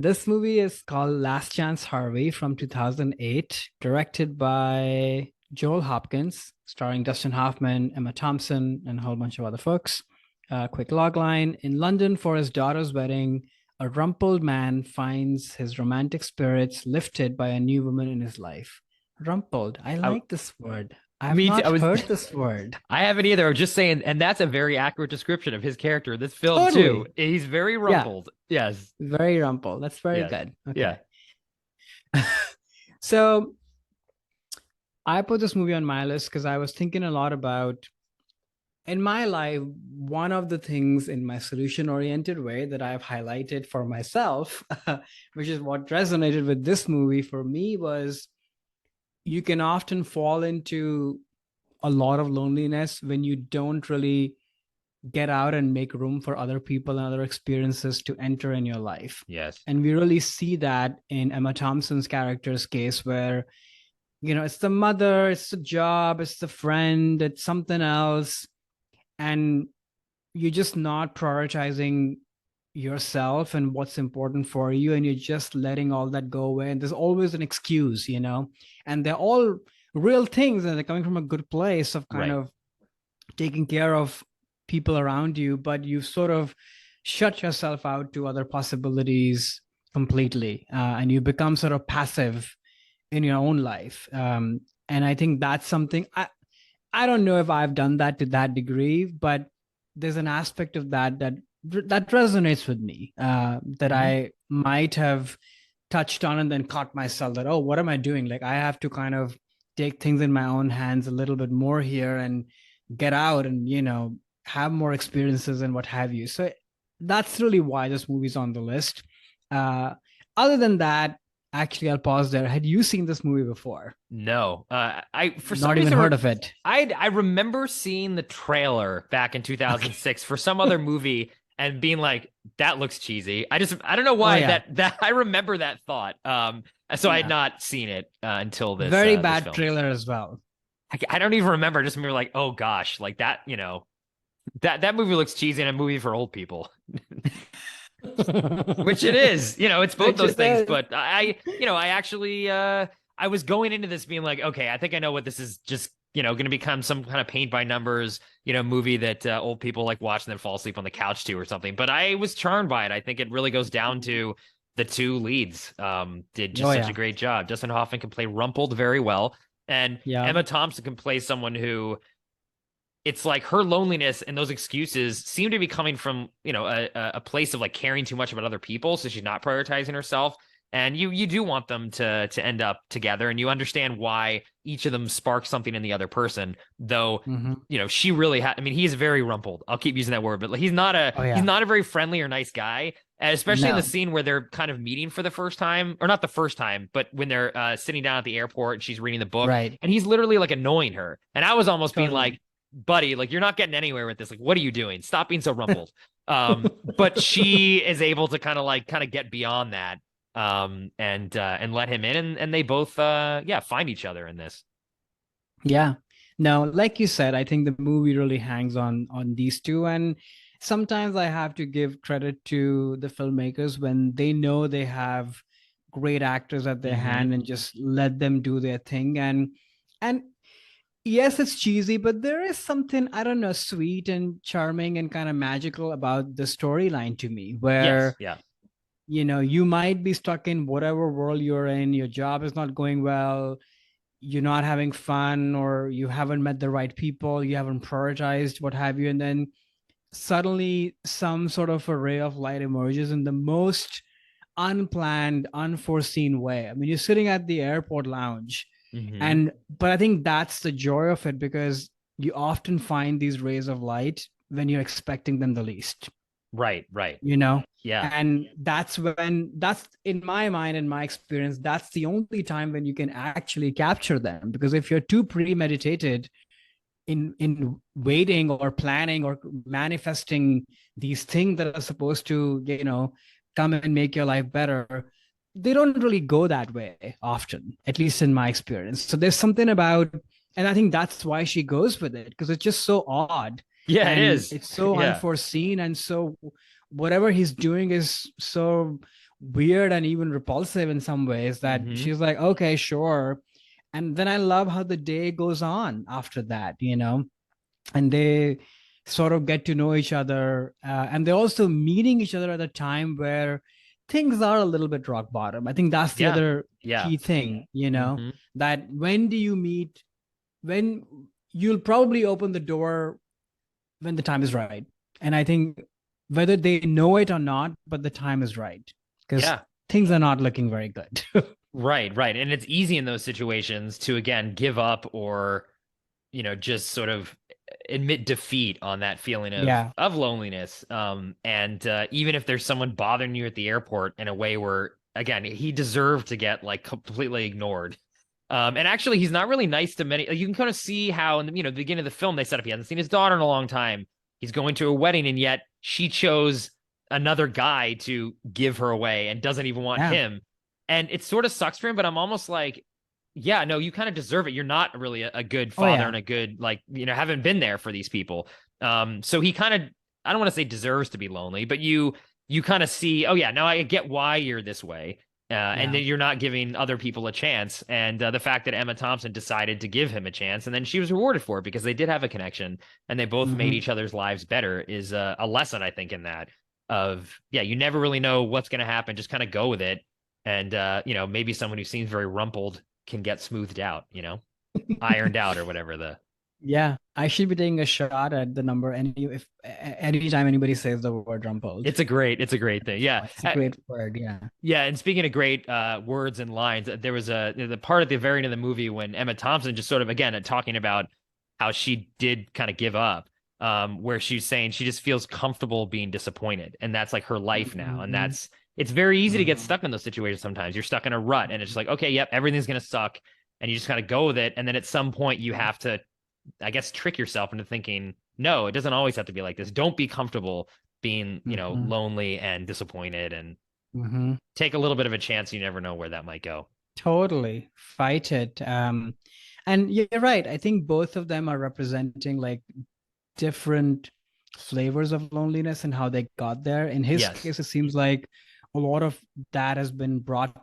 This movie is called Last Chance Harvey from 2008, directed by Joel Hopkins, starring Dustin Hoffman, Emma Thompson, and a whole bunch of other folks. Quick logline: in London for his daughter's wedding, a rumpled man finds his romantic spirits lifted by a new woman in his life. Rumpled. I I, like this word. I have me too. not heard this word. I haven't either. I was just saying, and that's a very accurate description of his character in this film too. Totally. He's very Yeah, rumpled. Yes, very rumpled. That's very yes, good. yeah. Okay. So I put this movie on my list because I was thinking a lot about in my life, one of the things in my solution oriented way that I've highlighted for myself, which is what resonated with this movie for me, was you can often fall into a lot of loneliness when you don't really get out and make room for other people and other experiences to enter in your life. Yes. And we really see that in Emma Thompson's character's case, where it's the mother, it's the job, it's the friend, it's something else, and you're just not prioritizing yourself and what's important for you, and you're just letting all that go away, and there's always an excuse, and they're all real things, and they're coming from a good place of kind Right. of taking care of people around you, but you've sort of shut yourself out to other possibilities completely, and you become sort of passive in your own life. And I think that's something I don't know if I've done that to that degree, but there's an aspect of that resonates with me, that Hmm. I might have touched on and then caught myself that, oh, what am I doing? Like I have to kind of take things in my own hands a little bit more here and get out and have more experiences and what have you. So that's really why this movie's on the list. Uh, Other than that, actually, I'll pause there. Had you seen this movie before? No. I for some Not even reason heard of it. I remember seeing the trailer back in Okay. 2006 for some other movie and being like, that looks cheesy. I don't know Oh why yeah, that I remember that thought. So I had yeah. not seen it until Very this bad film. trailer as well. I don't even remember. I just remember like, oh gosh, like that. That movie looks cheesy in a movie for old people, which it is. It's both Which those it things. is. But I actually I was going into this being like, okay, I think I know what this is. Just going to become some kind of paint by numbers, movie that old people like watch and then fall asleep on the couch to or something. But I was charmed by it. I think it really goes down to the two leads. Did Oh just such a yeah, great job. Dustin Hoffman can play Rumpled very well, and yeah. Emma Thompson can play someone who it's like her loneliness and those excuses seem to be coming from a place of like caring too much about other people, so she's not prioritizing herself. And you do want them to end up together, and you understand why each of them sparks something in the other person, though. Hmm. She really I mean, he's very rumpled, I'll keep using that word, but like, Oh he's yeah. not a very friendly or nice guy, especially in the No. scene where they're kind of meeting for the first time, or not the first time, but when they're sitting down at the airport and she's reading the book, Right. and he's literally like annoying her, and I was almost being like, Totally. buddy, like you're not getting anywhere with this. Like, what are you doing? Stop being so rumpled. But she is able to kind of get beyond that, and let him in, and they both find each other in this. Yeah. No, like you said, I think the movie really hangs on these two, and sometimes I have to give credit to the filmmakers when they know they have great actors at their Mm-hmm. hand and just let them do their thing. And yes, it's cheesy, but there is something, I don't know, sweet and charming and kind of magical about the storyline to me, Yes, where yeah. you might be stuck in whatever world you're in, your job is not going well, you're not having fun, or you haven't met the right people, you haven't prioritized, what have you. And then suddenly some sort of a ray of light emerges in the most unplanned, unforeseen way. I mean, you're sitting at the airport lounge, Mm-hmm. and but I think that's the joy of it, because you often find these rays of light when you're expecting them the least, Right, right. you know Yeah. and that's in my mind, in my experience, that's the only time when you can actually capture them. Because if you're too premeditated in waiting or planning or manifesting these things that are supposed to come and make your life better, they don't really go that way often, at least in my experience. So there's something about, and I think that's why she goes with it, because it's just so odd Yeah, it and is. it's so Yeah. unforeseen, and so whatever he's doing is so weird and even repulsive in some ways, that Hmm. she's like, okay, sure. And then I love how the day goes on after that, and they sort of get to know each other. And they're also meeting each other at a time where things are a little bit rock bottom. I think that's the Yeah. other Yeah. key thing, Hmm. that when do you meet, when you'll probably open the door when the time is right. And I think whether they know it or not, but the time is right, because Yeah. things are not looking very good. Right, right. And it's easy in those situations to again give up or, just sort of admit defeat on that feeling of Yeah. loneliness. And even if there's someone bothering you at the airport in a way where again, he deserved to get like completely ignored. And actually he's not really nice to many. Like, you can kind of see how in the beginning of the film they set up he hasn't seen his daughter in a long time. He's going to a wedding and yet she chose another guy to give her away and doesn't even want Yeah. him. And it sort of sucks for him, but I'm almost like, yeah, no, you kind of deserve it. You're not really a good Oh, father yeah. and a good, like, haven't been there for these people. So he kind of, I don't want to say deserves to be lonely, but you kind of see, oh yeah, now I get why you're this way. And Yeah. then you're not giving other people a chance. And the fact that Emma Thompson decided to give him a chance and then she was rewarded for it because they did have a connection and they both made Hmm. each other's lives better is a lesson, I think, in that of, yeah, you never really know what's going to happen. Just kind of go with it. And, maybe someone who seems very rumpled can get smoothed out, ironed out or whatever the. Yeah. I should be taking a shot at the number anytime anybody says the word rumpled. It's a great thing. Yeah. It's a great word. Yeah. Yeah. And speaking of great words and lines, there was the part at the very end of the movie when Emma Thompson just sort of, again, talking about how she did kind of give up, where she's saying she just feels comfortable being disappointed. And that's like her life now. And Hmm. it's very easy to get Hmm. stuck in those situations sometimes. You're stuck in a rut and it's just like, okay, yep, everything's going to suck. And you just kind of go with it. And then at some point you have to, I guess, trick yourself into thinking, no, it doesn't always have to be like this. Don't be comfortable being, Hmm. lonely and disappointed and Hmm. take a little bit of a chance. You never know where that might go. Totally. Fight it. And you're right. I think both of them are representing like different flavors of loneliness and how they got there. In his Yes. case, it seems like a lot of that has been brought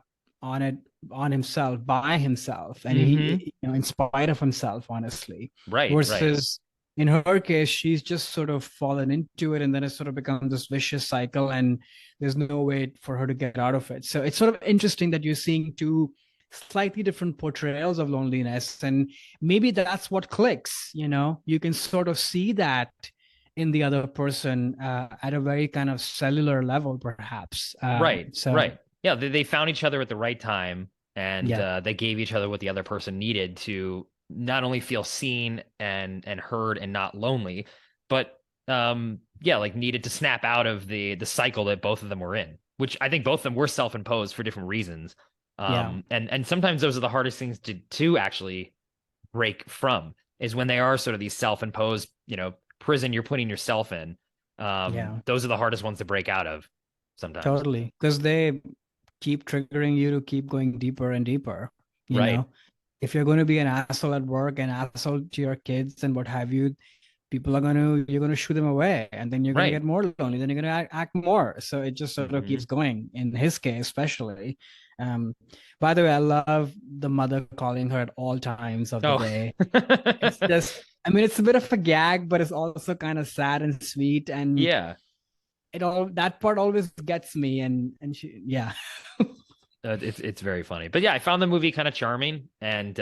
on it on himself by himself, and Mm-hmm. he, in spite of himself, honestly. Right. Right. Versus in her case, she's just sort of fallen into it, and then it sort of becomes this vicious cycle, and there's no way for her to get out of it. So it's sort of interesting that you're seeing two slightly different portrayals of loneliness, and maybe that's what clicks. You can sort of see that in the other person at a very kind of cellular level, perhaps. Right. So Right. Yeah. They found each other at the right time and yeah. they gave each other what the other person needed to not only feel seen and heard and not lonely, but yeah, like needed to snap out of the cycle that both of them were in, which I think both of them were self-imposed for different reasons. Yeah. And sometimes those are the hardest things to actually break from is when they are sort of these self-imposed, prison you're putting yourself in. Yeah. Those are the hardest ones to break out of sometimes. Totally, because they keep triggering you to keep going deeper and deeper. you Right. know if you're going to be an asshole at work, an asshole to your kids and what have you, you're going to shoo them away, and then you're going to Right. get more lonely, then you're going to act more. So it just sort of Hmm. keeps going in his case, especially. um by the way, I love the mother calling her at all times of the Oh. day. It's just, I mean, it's a bit of a gag, but it's also kind of sad and sweet, and Yeah. it all that part always gets me. And she, yeah. It's very funny. But yeah, I found the movie kind of charming and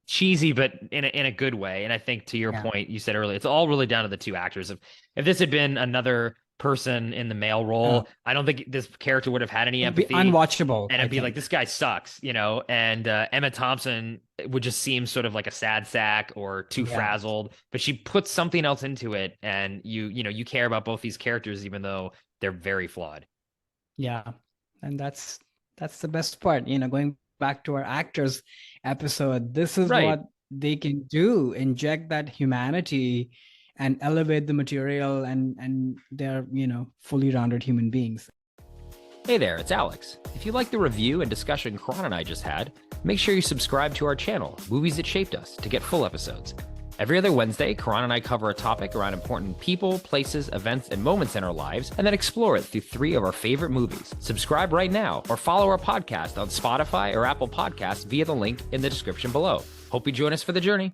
cheesy, but in a good way. And I think to your Yeah. point, you said earlier, it's all really down to the two actors. If this had been another person in the male uh, role, I don't think this character would have had any it'd be empathy. unwatchable, And I it'd be like, think. this guy sucks. And Emma Thompson would just seem sort of like a sad sack or too Yeah. frazzled, but she puts something else into it, and you care about both these characters, even though they're very flawed. Yeah. And that's the best part. Going back to our actors episode, this is Right. what they can do: inject that humanity and elevate the material, and they're, fully rounded human beings. Hey there, it's Alex. If you like the review and discussion Karan and I just had, make sure you subscribe to our channel, Movies That Shaped Us, to get full episodes. Every other Wednesday, Karan and I cover a topic around important people, places, events, and moments in our lives, and then explore it through 3 of our favorite movies. Subscribe right now or follow our podcast on Spotify or Apple Podcasts via the link in the description below. Hope you join us for the journey.